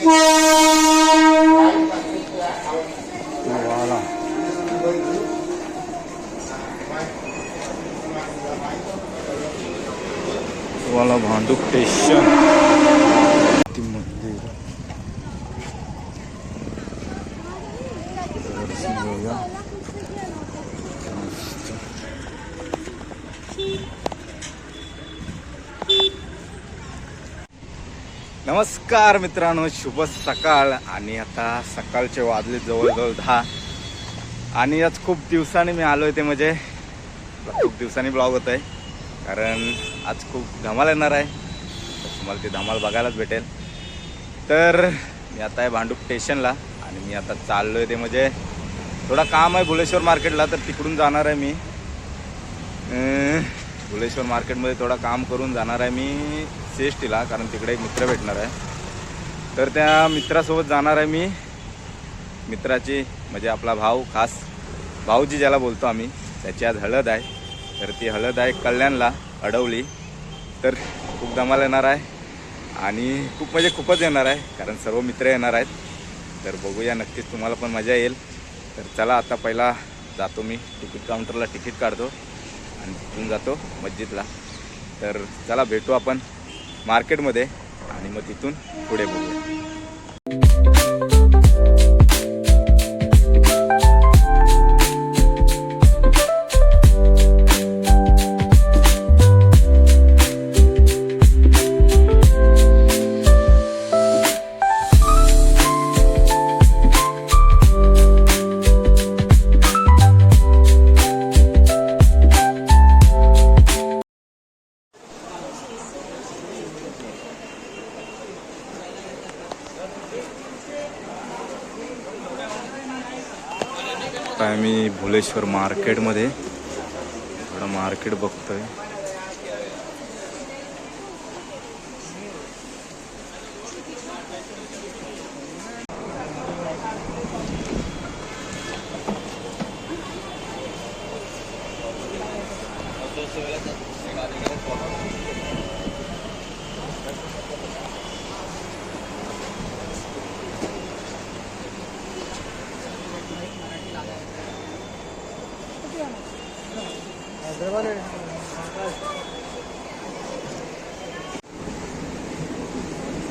वाला वाला भांडूप स्टेशन मंदिर नमस्कार मित्रांनो, शुभ सकाळ. आणि आता सकाळचे वाजले जवळजवळ 10 आणि आज खूप दिवसांनी मी आलो आहे. ते म्हणजे खूप दिवसांनी ब्लॉग होत आहे कारण आज खूप धमाल येणार आहे. तर तुम्हाला ती धमाल बघायलाच भेटेल. तर मी आता आहे भांडूप स्टेशनला आणि मी आता चाललो आहे. ते म्हणजे थोडा काम आहे भुलेश्वर मार्केटला, तर तिकडून जाणार आहे मी. भुलेश्वर मार्केटमध्ये थोडा काम करून जाणार आहे मी CSTला, कारण तिकडे एक मित्र भेटणार आहे. तर त्या मित्रासोबत जाणार आहे मी. मित्राची म्हणजे आपला भाऊ, खास भाऊजी ज्याला बोलतो आम्ही, त्याची आज हळद आहे. तर ती हळद आहे कल्याणला, अडवली. तर खूप धमाल येणार आहे आणि खूप म्हणजे खूपच येणार आहे, कारण सर्व मित्र येणार आहेत. तर बघूया, नक्कीच तुम्हाला पण मजा येईल. तर चला, आता पहिला जातो मी तिकीट काउंटरला, तिकीट काढतो आणि तिथून जातो मस्जिदला. तर चला, भेटू आपण मार्केटमध्ये आणि मग तिथून पुढे बघूया. काय मी भुलेश्वर मार्केटमध्ये थोडं मार्केट बघतोय.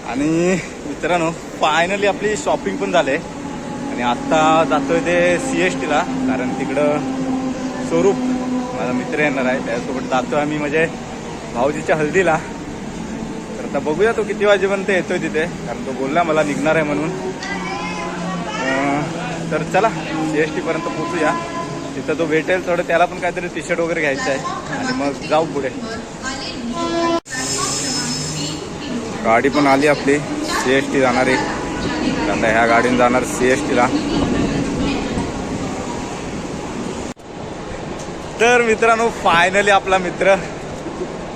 आणि मित्रांनो, फायनली आपली शॉपिंग पण झाले आणि आत्ता जातोय ते CSTला, कारण तिकडं स्वरूप माझा मित्र येणार आहे, त्यासोबत जातोय आम्ही म्हणजे भाऊजीच्या हल्दीला. तर आता बघूया तो किती वाजेपर्यंत येतोय तिथे, कारण तो बोलला मला निघणार आहे म्हणून. तर चला, CSTपर्यंत पोचूया. तिथं तो भेटेल, थोडं त्याला पण काहीतरी टी-शर्ट वगैरे घ्यायचं आहे आणि मग जाऊ पुढे. गाडी पण आली आपली, CST जाणारी. आता ह्या गाडीने जाणार CSTला. तर मित्रांनो, फायनली आपला मित्र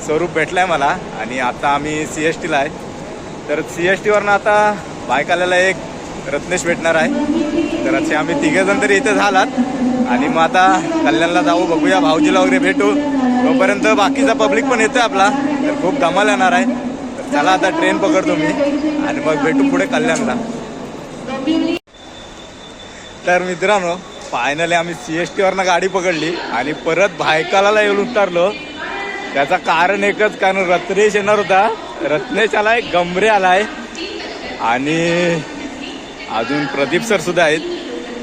स्वरूप भेटलाय मला आणि आता आम्ही CSTला आहे. तर CSTवरनं आता बायकाल्याला एक रत्नेश भेटणार आहे. तर असे आम्ही तिघेजण तरी इथे झालात आणि मग आता कल्याणला जाऊ, बघूया, भाऊजीला वगैरे भेटू. तोपर्यंत बाकीचा पब्लिक पण येतोय आपला, तर खूप धमाल येणार आहे. तर चला, आता ट्रेन पकडतो मी आणि मग भेटू पुढे कल्याणला. तर मित्रांनो, फायनली आम्ही CSTवरनं गाडी पकडली आणि परत भायकाला येऊन उतरलो. त्याचं कारण एकच, कारण रत्नेश येणार होता. रत्नेश आलाय, गमरे आलाय आणि अजून प्रदीप सर सुद्धा आहेत.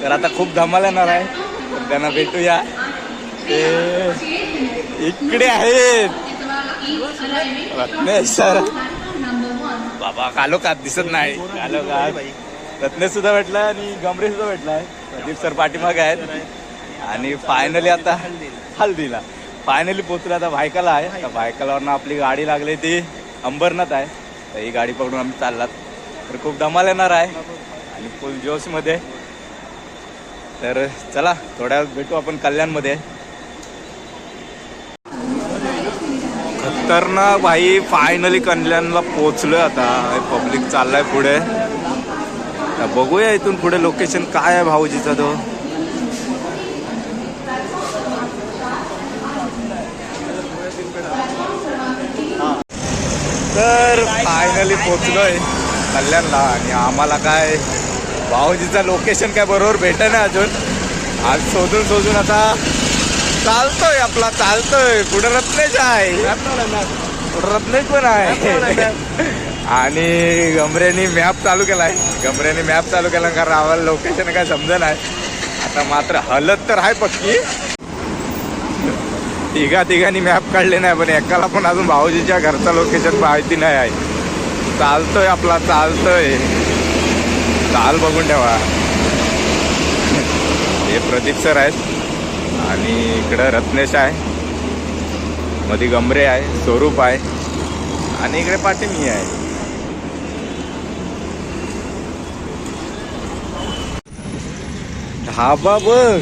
तर आता खूप धमाल येणार आहे. तर त्यांना भेटूया. ते इकडे आहेत रत्नेश सर. बाबा कालोखात दिसत नाही, कालोखात रत्नेश सुद्धा भेटलाय आणि गमरे सुद्धा भेटलाय. प्रदीप सर पाठीमागे आहेत. आणि फायनली आता हल्दीला फायनली पोचलो. आता भायकाला आहे. आता भायकालावरनं आपली गाडी लागली, ती अंबरनाथ आहे. तर ही गाडी पकडून आम्ही चाललात. तर खूप धमाल येणार आहे आणि फुल जोशमध्ये. तर चला, थोड्या वेळ भेटू आपण कल्याणमध्ये. खतरनाक भाई, फायनली कल्याणला पोचलोय. आता पब्लिक चाललाय पुढे. आता बघूया इथून पुढे लोकेशन काय आहे भाऊजीचा तो. तर फायनली पोचलोय कल्याणला. आणि आम्हाला काय भाऊजीचं लोकेशन काय बरोबर भेटत ना अजून. आज शोधून आता चालतोय आपला, चालतोय. पुढे रत्नेश आहे, पुढे रत्नेश पण आहे. आणि गमरेनी मॅप चालू केलाय, कारण आम्हाला लोकेशन काय समजा नाही. आता मात्र हलत तर आहे पक्की. तिघांनी मॅप काढले नाही, पण एकाला पण अजून भाऊजीच्या घरचा लोकेशन माहिती नाही आहे. चालतोय आपला, चालतोय. चाल बघून ठेवा. हे प्रदीप सर आहेत आणि इकडं रत्नेश आहे, मध्ये गमरे आहे, स्वरूप आहे आणि इकडे पाठी मी आहे. ढाबा बघ.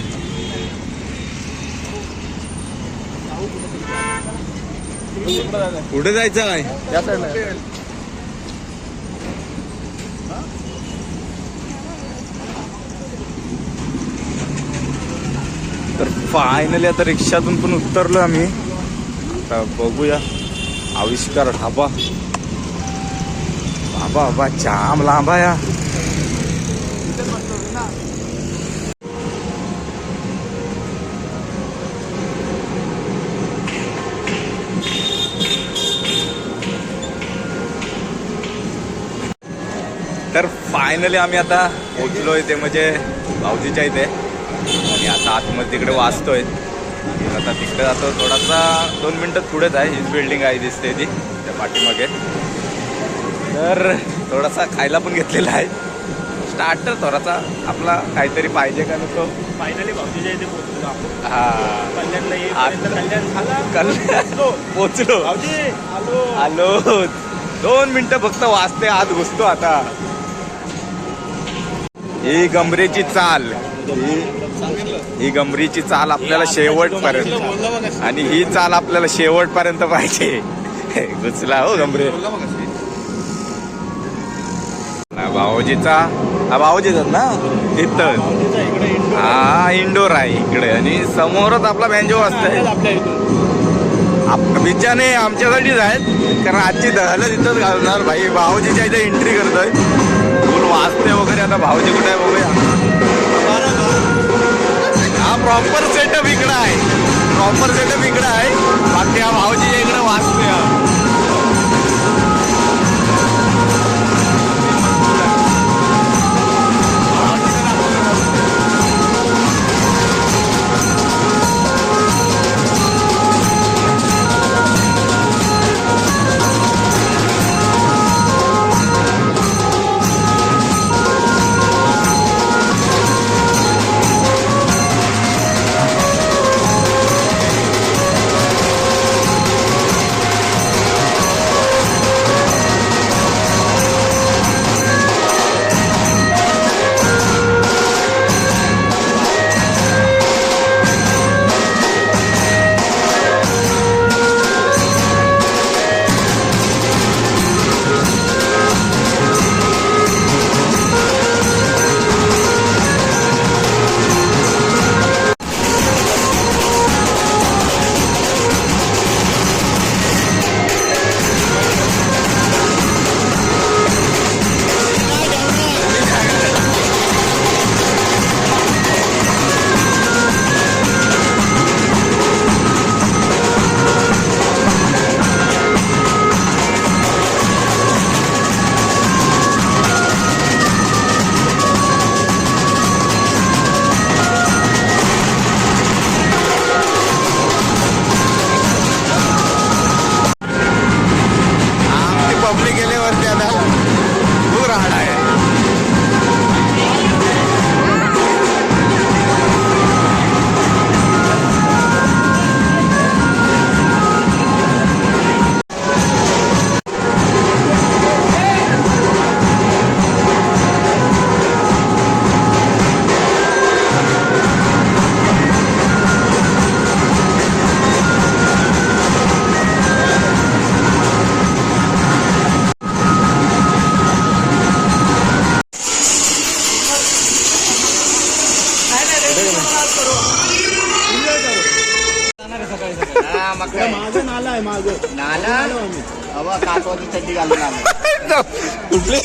कुठे जायचं आहे? तर फायनली आता रिक्षातून पण उतरलो आम्ही. आता बघूया आविष्कार ढाबा. बाबा जाम लांब आहे. तर फायनली आम्ही आता पोचलो इथे, म्हणजे भाऊजीच्या इथे. आणि आता आतमध्ये तिकडे वाचतोय. आता तिकडे जातो, थोडासा 2 मिनिटात पुढेच आहे. हीच बिल्डिंग आहे, दिसते ती त्या पाठीमागे. तर थोडासा खायला पण घेतलेला आहे, स्टार्टर थोडासा. आपला काहीतरी पाहिजे का नको. फायनली भाऊजीच्या इथे पोहोचलो आपण. हा, कल्याण पोचलो. आलो. 2 मिनिटं फक्त वाचते, आत घुसतो आता. ही गमरेची चाल, ही गमरीची चाल आपल्याला शेवटपर्यंत, आणि ही चाल आपल्याला शेवटपर्यंत पाहिजे. घुसला हो गमरे. भाऊजीचा, हा भाऊजीचाच ना इथं. हा इंडोर आहे इकडे, आणि समोरच आपला बँजो असतंय. बिचाने आमच्यासाठीच आहेत, कारण आजची दहल तिथंच घालणार. भाई भाऊजीच्या इथे एंट्री करतोय, फुल वाजते वगैरे. आता भाऊजी कुठे आहे बघूया. हा प्रॉपर सेटअप इकडं आहे, बाकी हा भाऊजीच्या इकडे वाजते. माझं नाला आहे, माझं नाला. कासवाची चड्डी घालून आलो. कुठली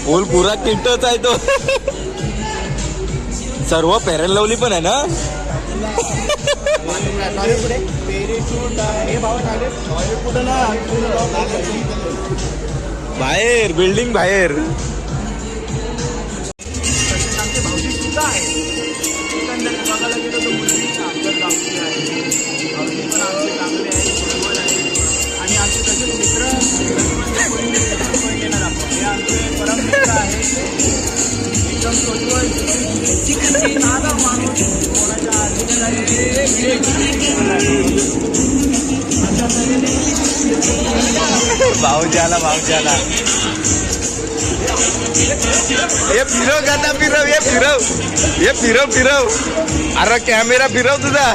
फुल पुरा किंटच आहे तो. सर्व फेरन लवली पण आहे ना. बाहेर बिल्डिंग बाहेर. आमचे भाऊजी सुद्धा आहे. एकंदरीत बघायला गेलो तर मुलगी आमच्या गावची आहे. भाऊजी पण आमचे चांगले आहे, बरोबर आहे. आणि आमचे तसेच मित्र येणार आपण हे आमचे परम मित्र आहेत. एकदम सोजवळ साधा माणूस कोणाच्या भाऊजी आला. हे फिरव गाता फिरव. हे फिरव. अरे कॅमेरा फिरव तुझा.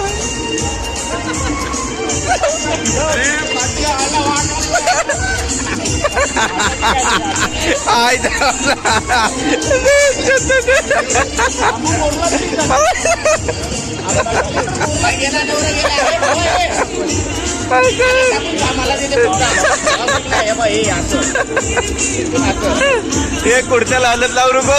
हे कुडच्या लावलं लावू नको.